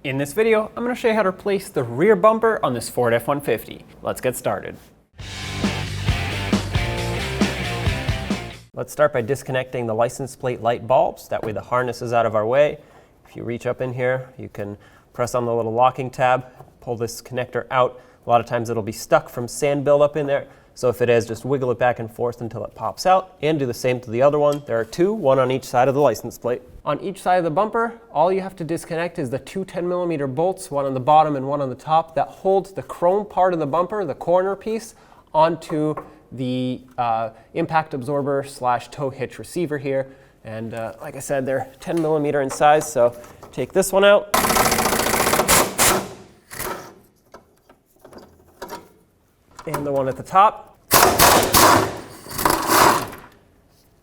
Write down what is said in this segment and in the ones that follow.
In this video, I'm going to show you how to replace the rear bumper on this Ford F-150. Let's get started. Let's start by disconnecting the license plate light bulbs. That way the harness is out of our way. If you reach up in here, you can press on the little locking tab, pull this connector out. A lot of times it'll be stuck from sand buildup in there. So if it is, just wiggle it back and forth until it pops out, and do the same to the other one. There are two, one on each side of the license plate. On each side of the bumper, all you have to disconnect is the two 10mm bolts, one on the bottom and one on the top, that holds the chrome part of the bumper, the corner piece, onto the impact absorber / tow hitch receiver here. And like I said, they're 10mm in size, so take this one out. And the one at the top.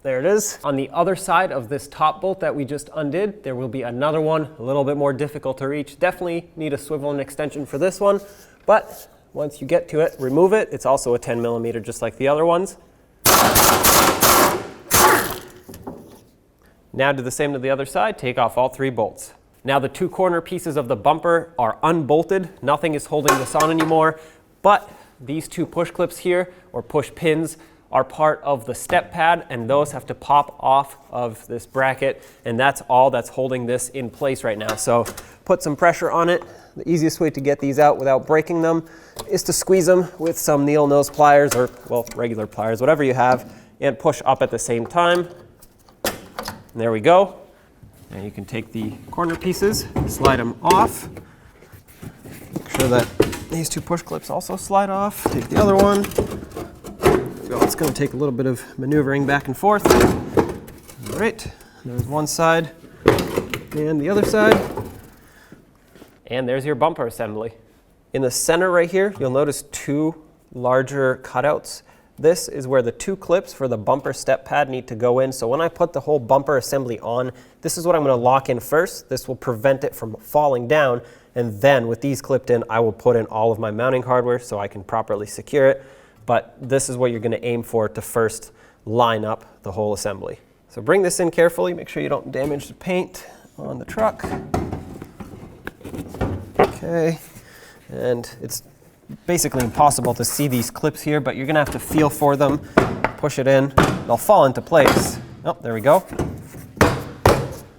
There it is. On the other side of this top bolt that we just undid, there will be another one, a little bit more difficult to reach. Definitely need a swivel and extension for this one, but once you get to it, remove it. It's also a 10mm just like the other ones. Now do the same to the other side, take off all three bolts. Now the two corner pieces of the bumper are unbolted. Nothing is holding this on anymore, but these two push clips here, or push pins, are part of the step pad, and those have to pop off of this bracket, and that's all that's holding this in place right now. So put some pressure on it. The easiest way to get these out without breaking them is to squeeze them with some needle nose pliers, or, well, regular pliers, whatever you have, and push up at the same time. And there we go. And you can take the corner pieces, slide them off. Make sure that these two push clips also slide off. Take the other one. It's going to take a little bit of maneuvering back and forth. All right, there's one side and the other side. And there's your bumper assembly. In the center right here, you'll notice two larger cutouts. This is where the two clips for the bumper step pad need to go in. So when I put the whole bumper assembly on, this is what I'm going to lock in first. This will prevent it from falling down. And then with these clipped in, I will put in all of my mounting hardware so I can properly secure it. But this is what you're going to aim for to first line up the whole assembly. So bring this in carefully. Make sure you don't damage the paint on the truck. Okay. And it's basically impossible to see these clips here, but you're going to have to feel for them. Push it in. They'll fall into place. Oh, there we go.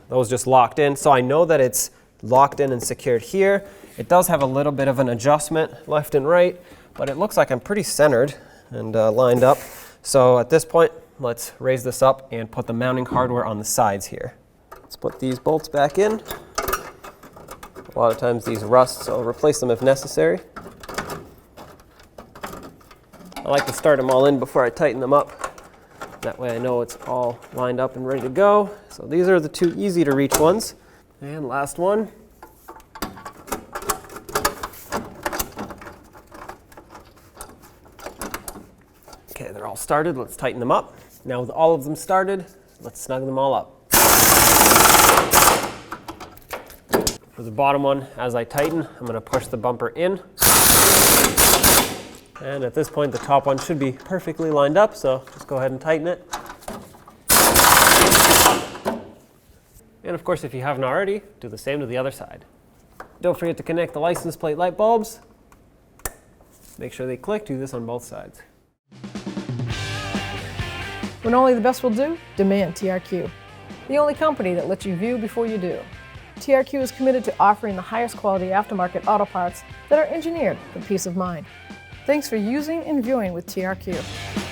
Those just locked in. So I know that it's locked in and secured here. It does have a little bit of an adjustment left and right, but it looks like I'm pretty centered and lined up. So at this point, let's raise this up and put the mounting hardware on the sides here. Let's put these bolts back in. A lot of times these rust, so I'll replace them if necessary. I like to start them all in before I tighten them up. That way I know it's all lined up and ready to go. So these are the two easy to reach ones. And last one. Okay, they're all started. Let's tighten them up. Now with all of them started, let's snug them all up. For the bottom one, as I tighten, I'm going to push the bumper in. And at this point, the top one should be perfectly lined up, so just go ahead and tighten it. And of course, if you haven't already, do the same to the other side. Don't forget to connect the license plate light bulbs. Make sure they click. Do this on both sides. When only the best will do, demand TRQ. The only company that lets you view before you do. TRQ is committed to offering the highest quality aftermarket auto parts that are engineered for peace of mind. Thanks for using and viewing with TRQ.